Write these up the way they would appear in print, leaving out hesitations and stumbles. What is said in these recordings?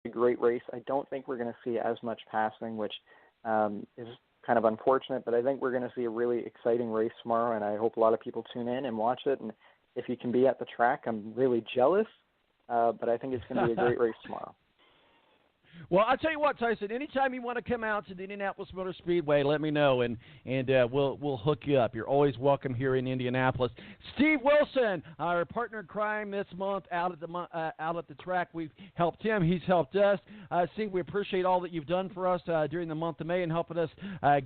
a great race. I don't think we're going to see as much passing, which is kind of unfortunate, but I think we're going to see a really exciting race tomorrow, and I hope a lot of people tune in and watch it. And if you can be at the track, I'm really jealous, but I think it's going to be a great race tomorrow. Well, I'll tell you what, Tyson, anytime you want to come out to the Indianapolis Motor Speedway, let me know, and we'll hook you up. You're always welcome here in Indianapolis. Steve Wilson, our partner in crime this month out at the track. We've helped him. He's helped us. Steve, we appreciate all that you've done for us during the month of May and helping us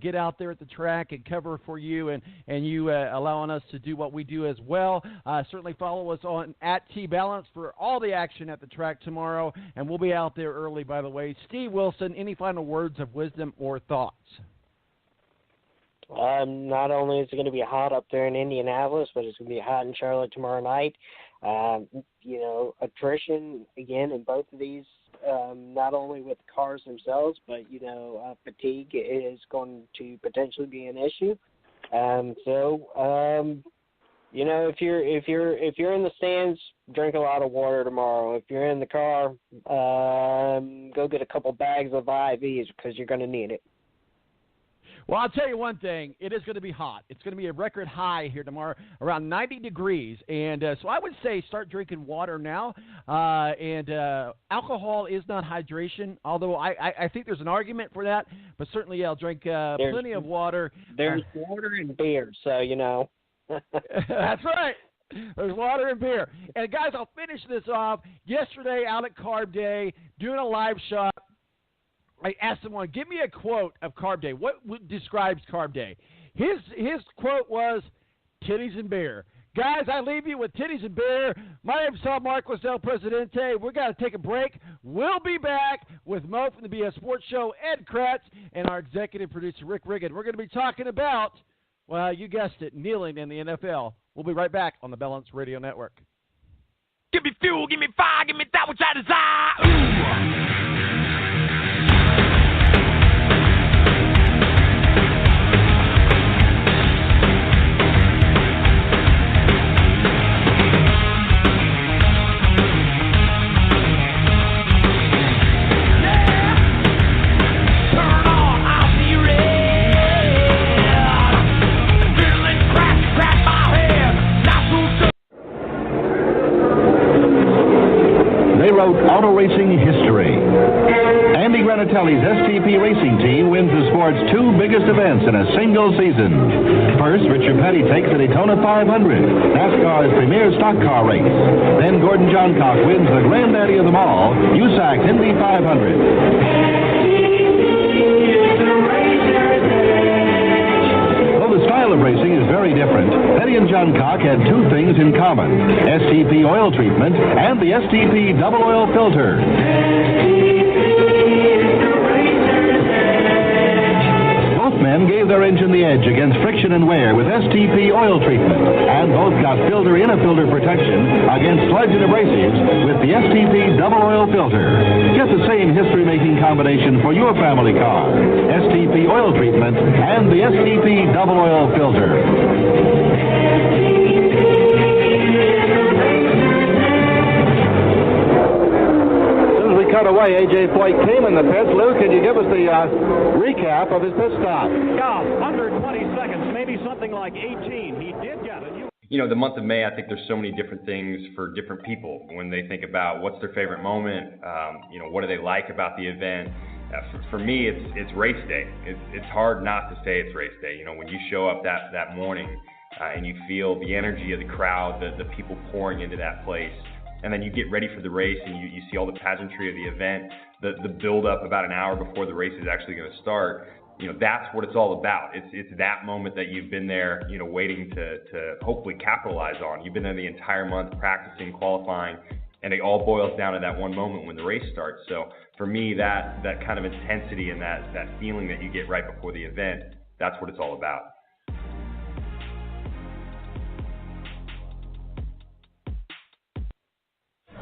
get out there at the track and cover for you and you allowing us to do what we do as well. Certainly follow us on at the-balannce for all the action at the track tomorrow, and we'll be out there early, by the way. Steve Wilson, any final words of wisdom or thoughts? Not only is it going to be hot up there in Indianapolis, but it's going to be hot in Charlotte tomorrow night. Attrition, again, in both of these, not only with the cars themselves, but, fatigue is going to potentially be an issue. If you're in the stands, drink a lot of water tomorrow. If you're in the car, go get a couple bags of IVs because you're going to need it. Well, I'll tell you one thing. It is going to be hot. It's going to be a record high here tomorrow, around 90 degrees. And so I would say start drinking water now. Alcohol is not hydration, although I think there's an argument for that. But certainly, I'll drink plenty of water. There's water and beer, so, That's right. There's water and beer. And, guys, I'll finish this off. Yesterday, out at Carb Day, doing a live shot, I asked someone, give me a quote of Carb Day. What describes Carb Day? His quote was, titties and beer. Guys, I leave you with titties and beer. My name's tom-marquis, El Presidente. We're going to take a break. We'll be back with Mo from the BS Sports Show, Ed Kratz, and our executive producer, Rick-Riggin. We're going to be talking about, well, you guessed it, kneeling in the NFL. We'll be right back on the Balance Radio Network. Give me fuel, give me fire, give me that which I desire. Ooh. Auto racing history. Andy Granatelli's STP racing team wins the sport's two biggest events in a single season. First, Richard Petty takes the Daytona 500, NASCAR's premier stock car race. Then Gordon Johncock wins the granddaddy of them all, USAC's Indy 500. Though the style of racing is very different, Petty and Johncock had two things in common: STP oil treatment and the STP double oil filter. Both men gave their engine the edge against friction and wear with STP oil treatment, and both got filter-in-a-filter protection against sludge and abrasives with the STP double oil filter. Get the same history-making combination for your family car: STP oil treatment and the STP double oil filter. Cut away. A.J. Foyt came in the pits. Lou, can you give us the recap of his pit stop? Yeah, under 20 seconds, maybe something like 18. He did get it. The month of May, I think there's so many different things for different people when they think about what's their favorite moment, what do they like about the event. For me, it's race day. It's hard not to say it's race day. When you show up that morning and you feel the energy of the crowd, the people pouring into that place. And then you get ready for the race and you see all the pageantry of the event, the build up about an hour before the race is actually going to start. That's what it's all about. It's that moment that you've been there, waiting to hopefully capitalize on. You've been there the entire month practicing, qualifying, and it all boils down to that one moment when the race starts. So for me, that kind of intensity and that feeling that you get right before the event, that's what it's all about.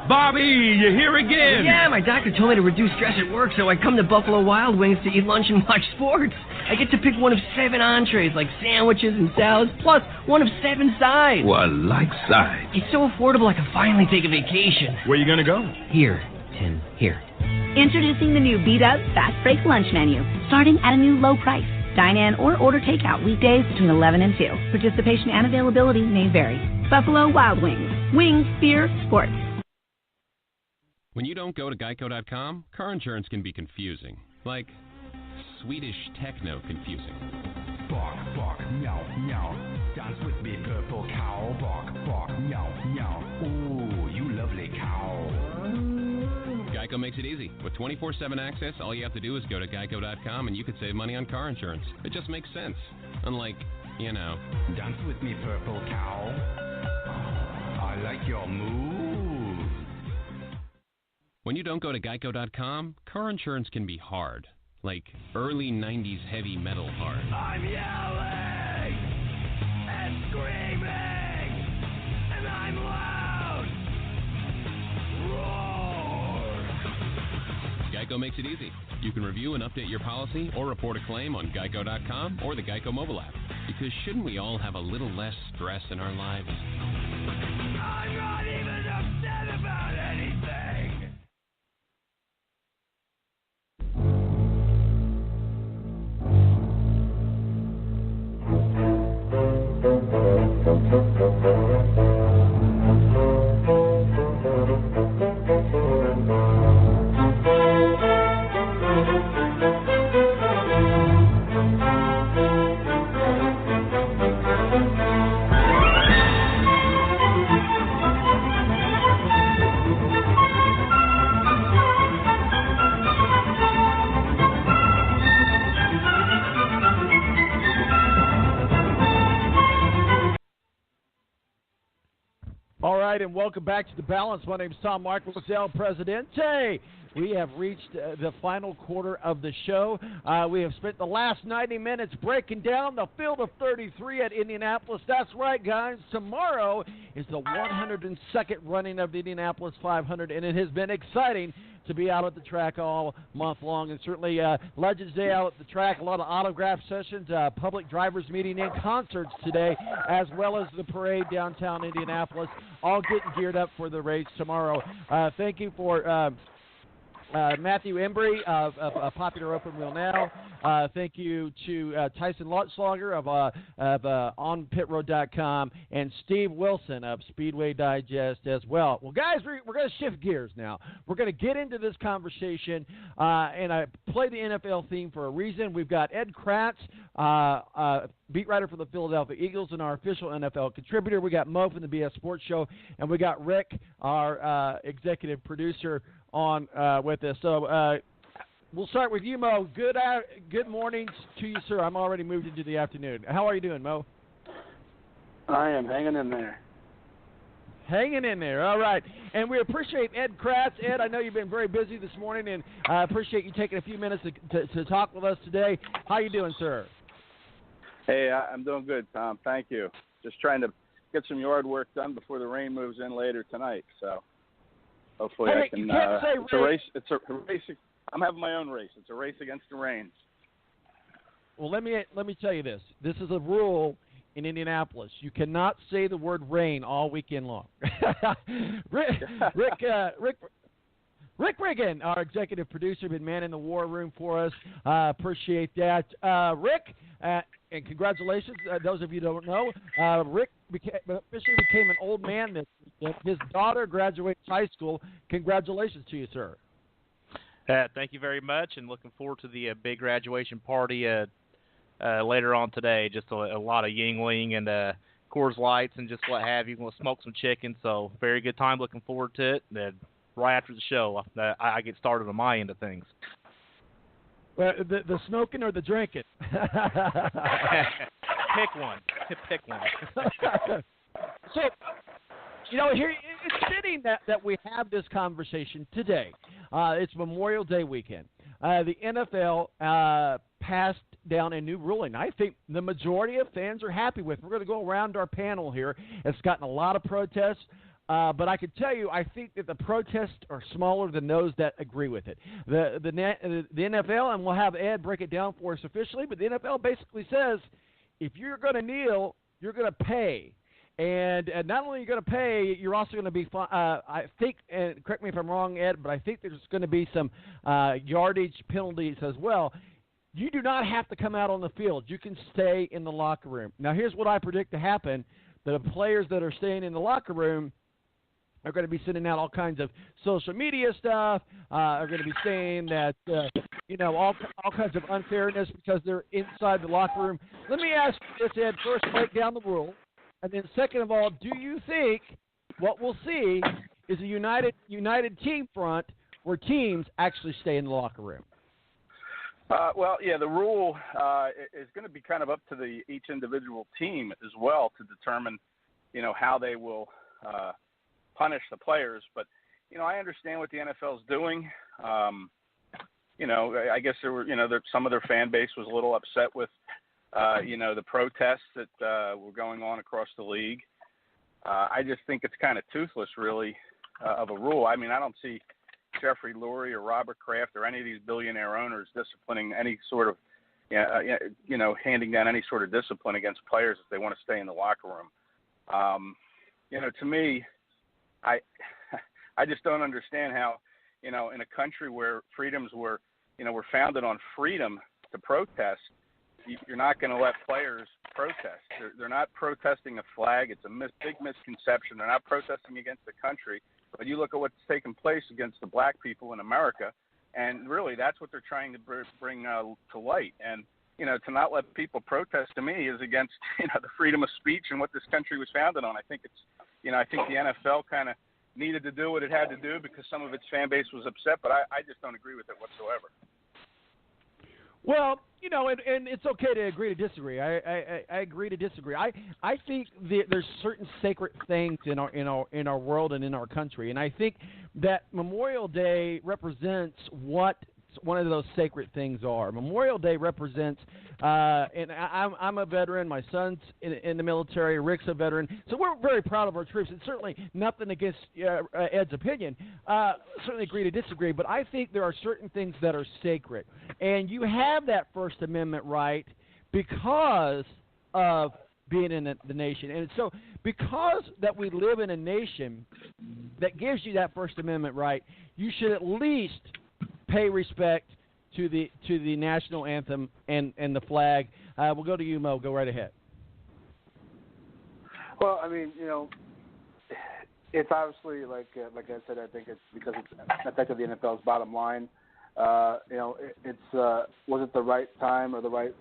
Bobby, you're here again. Yeah, my doctor told me to reduce stress at work, so I come to Buffalo Wild Wings to eat lunch and watch sports. I get to pick one of 7 entrees, like sandwiches and salads, plus one of 7 sides. Well, I like sides. It's so affordable I can finally take a vacation. Where you gonna go? Here, tin. Here. Introducing the new B-Dubs Fast Break Lunch Menu, starting at a new low price. Dine in or order takeout weekdays between 11 and 2. Participation and availability may vary. Buffalo Wild Wings. Wings, beer, sports. When you don't go to Geico.com, car insurance can be confusing. Like Swedish techno confusing. Bark, bark, meow, meow. Dance with me, purple cow. Bark, bark, meow, meow. Ooh, you lovely cow. Geico makes it easy. With 24/7 access, all you have to do is go to Geico.com and you can save money on car insurance. It just makes sense. Unlike, Dance with me, purple cow. I like your move. When you don't go to Geico.com, car insurance can be hard. Like early 90s heavy metal hard. I'm yelling and screaming and I'm loud. Roar. Geico makes it easy. You can review and update your policy or report a claim on Geico.com or the Geico mobile app. Because shouldn't we all have a little less stress in our lives? I'm not even upset about anything. All right, and welcome back to The Balance. My name is Tom-Marquis, El Presidente. We have reached the final quarter of the show. We have spent the last 90 minutes breaking down the field of 33 at Indianapolis. That's right, guys. Tomorrow is the 102nd running of the Indianapolis 500, and it has been exciting to be out at the track all month long. And certainly Legends Day out at the track, a lot of autograph sessions, public drivers meeting and concerts today, as well as the parade downtown Indianapolis, all getting geared up for the race tomorrow. Thank you for Matthew Embry of Popular Open Wheel Now. Thank you to Tyson Lutschlager of OnPitRoad.com and Steve Wilson of Speedway Digest as well. Well, guys, we're going to shift gears now. We're going to get into this conversation, and I play the NFL theme for a reason. We've got Ed Kratz, beat writer for the Philadelphia Eagles and our official NFL contributor. We got Mo from the BS Sports Show, and we got Rick, our executive producer, on with us. So we'll start with you, Mo. Good morning to you, sir. I'm already moved into the afternoon. How are you doing, Mo? I am hanging in there. Hanging in there. All right. And we appreciate Ed Kratz. Ed, I know you've been very busy this morning, and I appreciate you taking a few minutes to talk with us today. How you doing, sir? Hey, I'm doing good, Tom. Thank you. Just trying to get some yard work done before the rain moves in later tonight. So hopefully I can. You can't say it's a race. It's a race. I'm having my own race. It's a race against the rain. Well, let me tell you this. This is a rule in Indianapolis. You cannot say the word rain all weekend long. Rick-riggin, our executive producer, been manning the war room for us. Appreciate that. Rick, and congratulations. Those of you who don't know, Rick officially became an old man this weekend. His daughter graduates high school. Congratulations to you, sir. Thank you very much, and looking forward to the big graduation party later on today. Just a lot of Yingling and Coors Lights and just what have you. We'll smoke some chicken, so very good time. Looking forward to it. Right after the show, I get started on my end of things. Well, the smoking or the drinking? Pick one. So, here it's fitting that we have this conversation today. It's Memorial Day weekend. The NFL passed down a new ruling. I think the majority of fans are happy with. We're going to go around our panel here. It's gotten a lot of protests. But I can tell you, I think that the protests are smaller than those that agree with it. The NFL, and we'll have Ed break it down for us officially, but the NFL basically says if you're going to kneel, you're going to pay. And not only are you going to pay, you're also going to be, I think, and correct me if I'm wrong, Ed, but I think there's going to be some yardage penalties as well. You do not have to come out on the field. You can stay in the locker room. Now, here's what I predict to happen. The players that are staying in the locker room are going to be sending out all kinds of social media stuff, are going to be saying that, all kinds of unfairness because they're inside the locker room. Let me ask you this, Ed, first, break down the rule. And then second of all, do you think what we'll see is a united team front where teams actually stay in the locker room? The rule is going to be kind of up to each individual team as well to determine, how they will punish the players. But, I understand what the NFL is doing. I guess there were, some of their fan base was a little upset with, the protests that were going on across the league. I just think it's kind of toothless, really, of a rule. I mean, I don't see Jeffrey Lurie or Robert Kraft or any of these billionaire owners disciplining any sort of, handing down any sort of discipline against players if they want to stay in the locker room. To me, I just don't understand how, in a country where freedoms were founded on freedom to protest, you're not going to let players protest. They're not protesting a flag. It's a big misconception. They're not protesting against the country. But you look at what's taken place against the black people in America, and really that's what they're trying to bring to light. And, to not let people protest, to me, is against, the freedom of speech and what this country was founded on. I think I think the NFL kind of needed to do what it had to do because some of its fan base was upset, but I just don't agree with it whatsoever. Well, and it's okay to agree to disagree. I agree to disagree. I think there's certain sacred things in our world and in our country, and I think that Memorial Day represents what one of those sacred things are. Memorial Day represents, and I'm a veteran. My son's in the military. Rick's a veteran. So we're very proud of our troops. And certainly nothing against Ed's opinion. Certainly agree to disagree. But I think there are certain things that are sacred. And you have that First Amendment right because of being in the nation. And so because that we live in a nation that gives you that First Amendment right, you should at least pay respect to the national anthem and the flag. We'll go to you, Mo. Go right ahead. Well, I mean, it's obviously like I said. I think it's because it's affected the NFL's bottom line. It's was it the right time or the right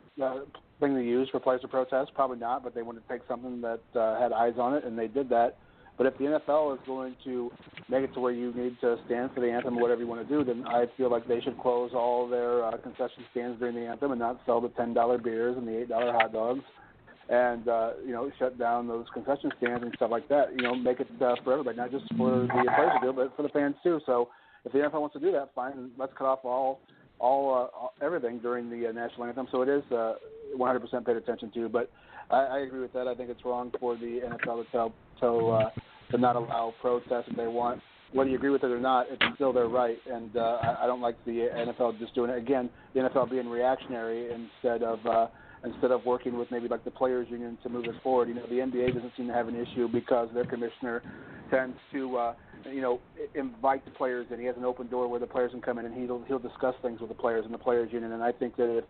thing to use for players to protest? Probably not, but they wanted to take something that had eyes on it, and they did that. But if the NFL is going to make it to where you need to stand for the anthem or whatever you want to do, then I feel like they should close all their concession stands during the anthem and not sell the $10 beers and the $8 hot dogs, and shut down those concession stands and stuff like that. Make it for everybody, not just for the players to do, but for the fans too. So if the NFL wants to do that, fine. Let's cut off all everything during the national anthem. So it is 100% paid attention to. But I agree with that. I think it's wrong for the NFL to not allow protests if they want. Whether you agree with it or not, it's still their right. And I don't like the NFL just doing it. Again, the NFL being reactionary instead of working with maybe like the players union to move us forward. The NBA doesn't seem to have an issue because their commissioner tends to invite the players in. He has an open door where the players can come in and he'll discuss things with the players and the players union. And I think that if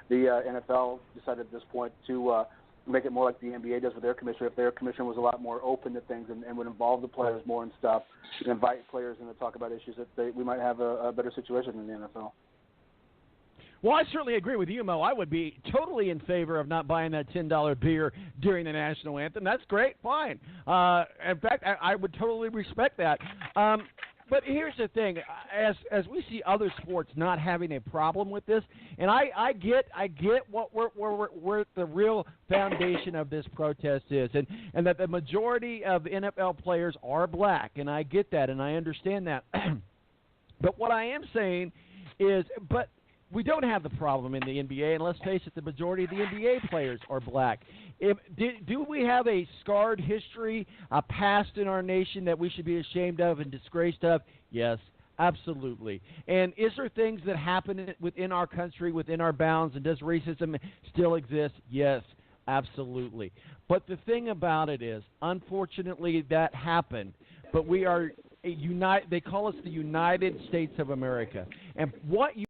the NFL decided at this point to make it more like the NBA does with their commissioner, if their commissioner was a lot more open to things and would involve the players more and stuff and invite players in to talk about issues, that we might have a better situation in the NFL. Well, I certainly agree with you, Mo. I would be totally in favor of not buying that $10 beer during the national anthem. That's great, fine. In fact, I would totally respect that. But here's the thing: as we see other sports not having a problem with this, and I get what where the real foundation of this protest is, and that the majority of NFL players are black, and I get that, and I understand that. But what I am saying is, but we don't have the problem in the NBA, and let's face it, the majority of the NBA players are black. Do we have a scarred history, a past in our nation that we should be ashamed of and disgraced of? Yes, absolutely. And is there things that happen within our country, within our bounds, and does racism still exist? Yes. Absolutely. But the thing about it is, unfortunately, that happened. But we are they call us the United States of America. And what you